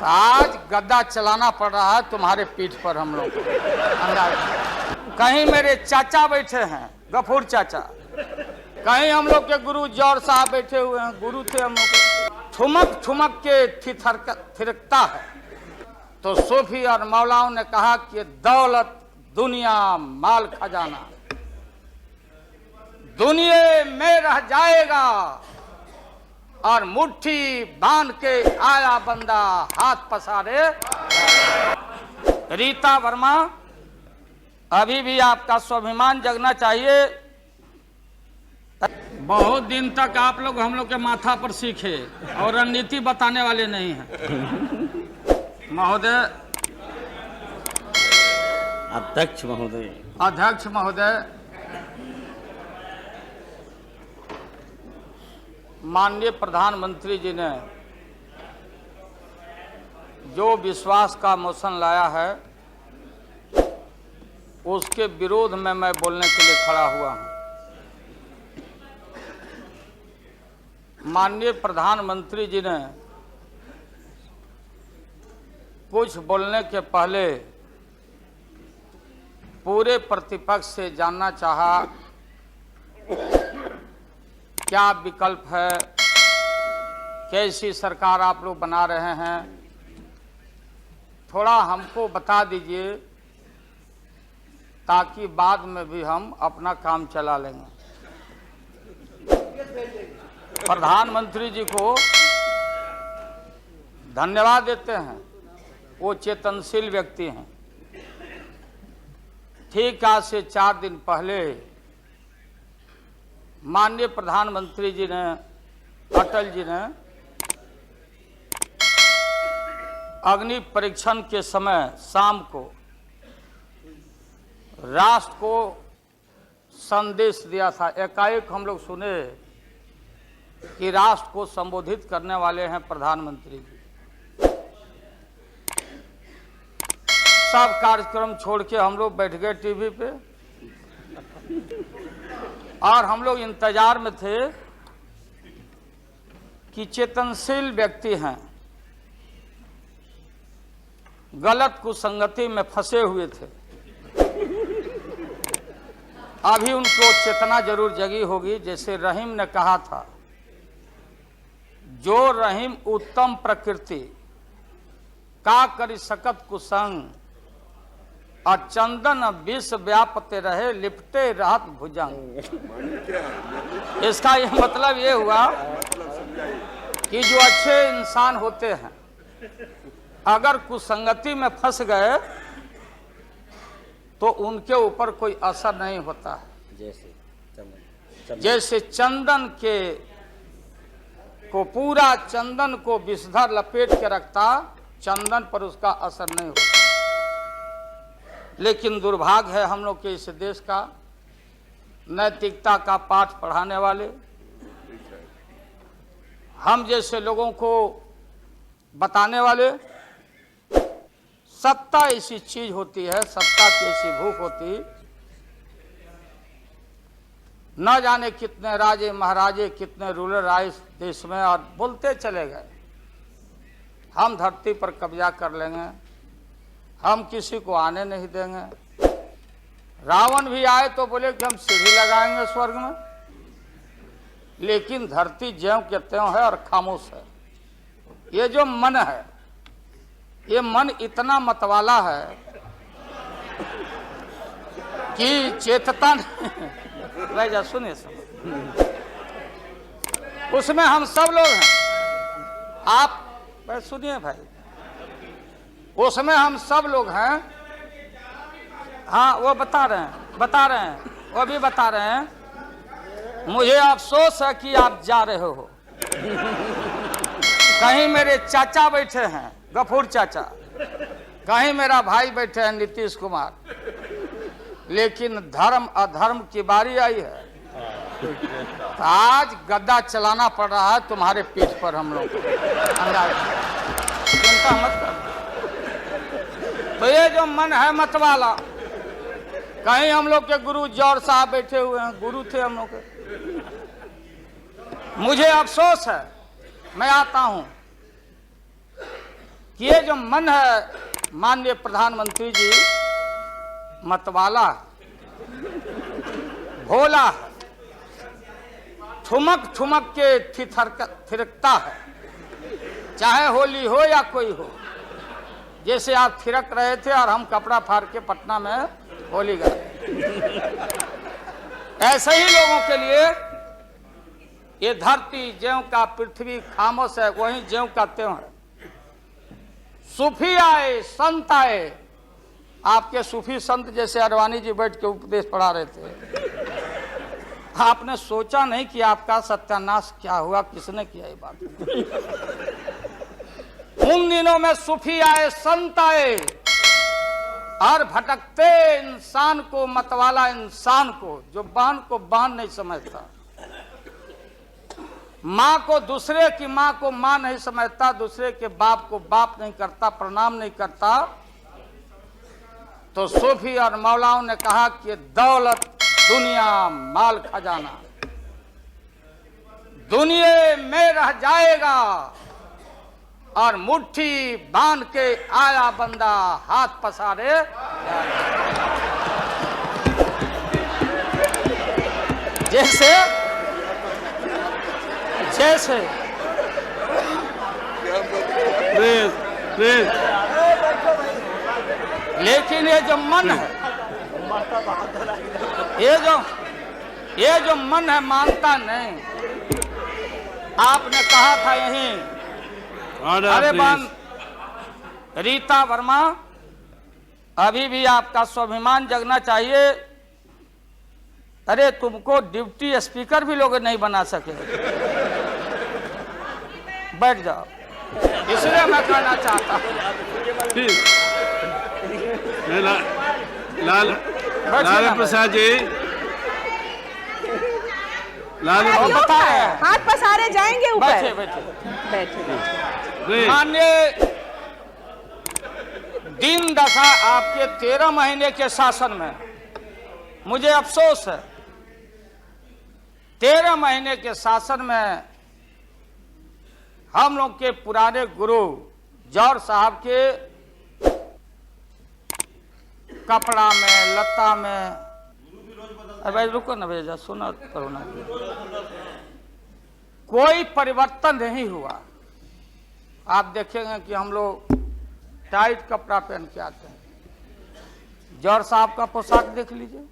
आज गद्दा चलाना पड़ रहा है तुम्हारे पीठ पर हम लोग। कहीं मेरे चाचा बैठे हैं, गफूर चाचा, कहीं हम लोग के गुरु जौहर साहब बैठे हुए हैं, गुरु थे हम लोग के। ठुमक ठुमक के थिरकता है। तो सूफी और मौलाओं ने कहा कि दौलत दुनिया माल खजाना दुनिया में रह जाएगा, और मुट्ठी बांध के आया बंदा हाथ पसारे। रीता वर्मा, अभी भी आपका स्वाभिमान जगना चाहिए। बहुत दिन तक आप लोग हम लोग के माथा पर सीखे और रणनीति बताने वाले नहीं हैं। महोदय, अध्यक्ष महोदय, अध्यक्ष महोदय, माननीय प्रधानमंत्री जी ने जो विश्वास का मोशन लाया है उसके विरोध में मैं बोलने के लिए खड़ा हुआ हूं। माननीय प्रधानमंत्री जी ने कुछ बोलने के पहले पूरे प्रतिपक्ष से जानना चाहा क्या विकल्प है, कैसी सरकार आप लोग बना रहे हैं, थोड़ा हमको बता दीजिए ताकि बाद में भी हम अपना काम चला लेंगे। प्रधानमंत्री जी को धन्यवाद देते हैं, वो चेतनशील व्यक्ति हैं। ठीक आज से 4 दिन पहले माननीय प्रधानमंत्री जी ने, अटल जी ने अग्नि परीक्षण के समय शाम को राष्ट्र को संदेश दिया था। एकाएक हम लोग सुने कि राष्ट्र को संबोधित करने वाले हैं प्रधानमंत्री जी। सब कार्यक्रम छोड़ के हम लोग बैठ गए टीवी पे और हम लोग इंतजार में थे कि चेतनशील व्यक्ति हैं, गलत कुसंगति में फंसे हुए थे, अभी उनको चेतना जरूर जगी होगी। जैसे रहीम ने कहा था, जो रहीम उत्तम प्रकृति का करी सकत कुसंग, और चंदन विष व्यापते रहे लिपटे रहत भुजंग। इसका यह मतलब ये हुआ कि जो अच्छे इंसान होते हैं अगर कुसंगति में फंस गए तो उनके ऊपर कोई असर नहीं होता है। जैसे चंदन के को पूरा चंदन को विषधर लपेट के रखता, चंदन पर उसका असर नहीं होता। लेकिन दुर्भाग्य है हम लोग के इस देश का, नैतिकता का पाठ पढ़ाने वाले हम जैसे लोगों को बताने वाले, सत्ता ऐसी चीज होती है, सत्ता की ऐसी भूख होती, न जाने कितने राजे महाराजे, कितने रूलर आए इस देश में और बोलते चले गए हम धरती पर कब्जा कर लेंगे, हम किसी को आने नहीं देंगे। रावण भी आए तो बोले कि हम सीढ़ी लगाएंगे स्वर्ग में, लेकिन धरती ज्यों के त्यों है और खामोश है। ये जो मन है, ये मन इतना मतवाला है कि चेतता नहीं। भाई जा सुनिए, उसमें हम सब लोग हैं। आप सुनिए भाई, उसमें हम सब लोग हैं। हाँ, वो बता रहे हैं, वो भी बता रहे हैं। मुझे अफसोस है कि आप जा रहे हो। कहीं मेरे चाचा बैठे हैं, गफूर चाचा, कहीं मेरा भाई बैठे हैं नीतीश कुमार, लेकिन धर्म अधर्म की बारी आई है तो आज गद्दा चलाना पड़ रहा है तुम्हारे पीठ पर हम लोग। चिंता मत कर। तो ये जो मन है मतवाला, कहीं हम लोग के गुरु जौहर साहब बैठे हुए हैं, गुरु थे हम लोग के। मुझे अफसोस है, मैं आता हूं कि ये जो मन है माननीय प्रधानमंत्री जी मतवाला भोला है, ठुमक ठुमक के थिरकता है, चाहे होली हो या कोई हो। जैसे आप थिरक रहे थे और हम कपड़ा फाड़ के पटना में होली गए, ऐसे ही लोगों के लिए ये धरती ज्यों का पृथ्वी खामोश है, वही ज्यों का त्यों है। सूफी आए, संत आए, आपके सूफी संत जैसे अडवाणी जी बैठ के उपदेश पढ़ा रहे थे। आपने सोचा नहीं कि आपका सत्यानाश क्या हुआ, किसने किया ये बात। उन दिनों में सूफी आए, संत आए और भटकते इंसान को, मतवाला इंसान को, जो बहन को बहन नहीं समझता, माँ को दूसरे की माँ को माँ नहीं समझता, दूसरे के बाप को बाप नहीं करता, प्रणाम नहीं करता, तो सूफी और मौलाओं ने कहा कि दौलत दुनिया माल खजाना दुनिया में रह जाएगा और मुट्ठी बांध के आया बंदा हाथ पसारे। जैसे जैसे लेकिन ये जो मन है, ये जो मन है मानता नहीं। आपने कहा था यहीं, अरे बन रीता वर्मा, अभी भी आपका स्वाभिमान जगना चाहिए। अरे तुमको डिप्टी स्पीकर भी लोग नहीं बना सके। बैठ जाओ, इसलिए मैं कहना चाहता हूँ। लाल प्रसाद जी, हाथ पसारे जाएंगे ऊपर। बैठे बैठे बैठे। माननीय दिन दशा आपके 13 महीने के शासन में मुझे अफसोस है, 13 महीने के शासन में हम लोग के पुराने गुरु जौहर साहब के कपड़ा में, लता में, अरे रुको ना भैया, सुना करो ना, कोई परिवर्तन नहीं हुआ। आप देखेंगे कि हम लोग टाइट कपड़ा पहन के आते हैं। जौहर साहब का पोशाक देख लीजिए,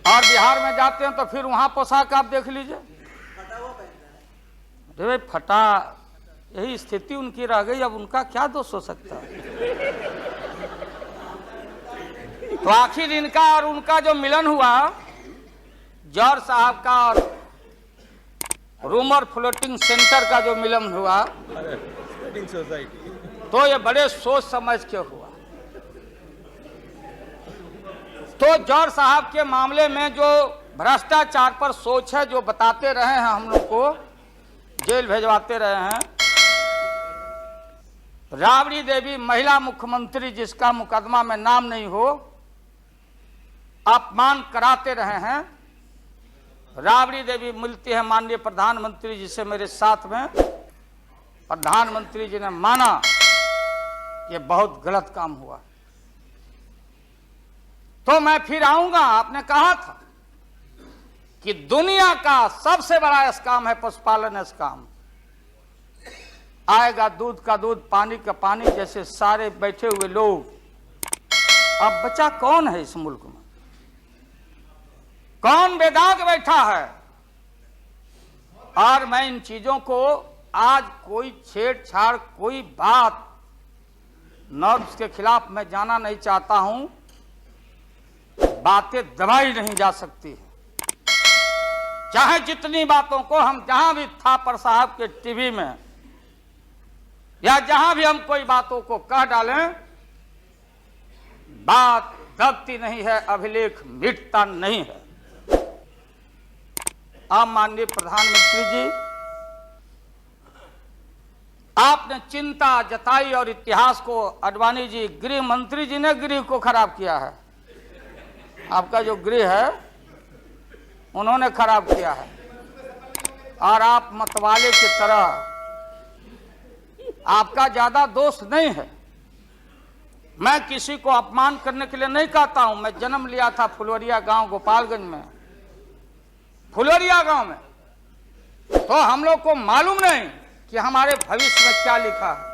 और बिहार में जाते हैं तो फिर वहां पोशाक आप देख लीजिए, अरे फटा। यही स्थिति उनकी रह गई, अब उनका क्या दोष हो सकता है। तो आखिर इनका और उनका जो मिलन हुआ, जौहर साहब का और रूमर फ्लोटिंग सेंटर का जो मिलन हुआ, तो ये बड़े सोच समझ के हुआ। तो जौहर साहब के मामले में जो भ्रष्टाचार पर सोच है, जो बताते रहे हैं, हम लोग को जेल भेजवाते रहे हैं। राबड़ी देवी महिला मुख्यमंत्री, जिसका मुकदमा में नाम नहीं हो, अपमान कराते रहे हैं। राबड़ी देवी मिलती है माननीय प्रधानमंत्री जी से मेरे साथ में, प्रधानमंत्री जी ने माना कि बहुत गलत काम हुआ। तो मैं फिर आऊंगा। आपने कहा था कि दुनिया का सबसे बड़ा स्काम है पशुपालन स्काम। आएगा दूध का दूध, पानी का पानी, जैसे सारे बैठे हुए लोग। अब बचा कौन है इस मुल्क में? कौन बेदाग बैठा है? और मैं इन चीजों को आज कोई छेड़छाड़, कोई बात नॉर्म्स के खिलाफ मैं जाना नहीं चाहता हूं। बातें दबाई नहीं जा सकती है। चाहे जितनी बातों को हम जहां भी थापर साहब के टीवी में या जहां भी हम कोई बातों को कह डालें, बात दबती नहीं है, अभिलेख मिटता नहीं है। आप माननीय प्रधानमंत्री जी, आपने चिंता जताई और इतिहास को, अडवाणी जी गृह मंत्री जी ने गृह को खराब किया है। आपका जो गृह है उन्होंने खराब किया है, और आप मतवाले की तरह आपका ज्यादा दोष नहीं है। मैं किसी को अपमान करने के लिए नहीं कहता हूं। मैं जन्म लिया था फुलवरिया गांव गोपालगंज में, फुलवरिया गांव में, तो हम लोग को मालूम नहीं कि हमारे भविष्य में क्या लिखा है।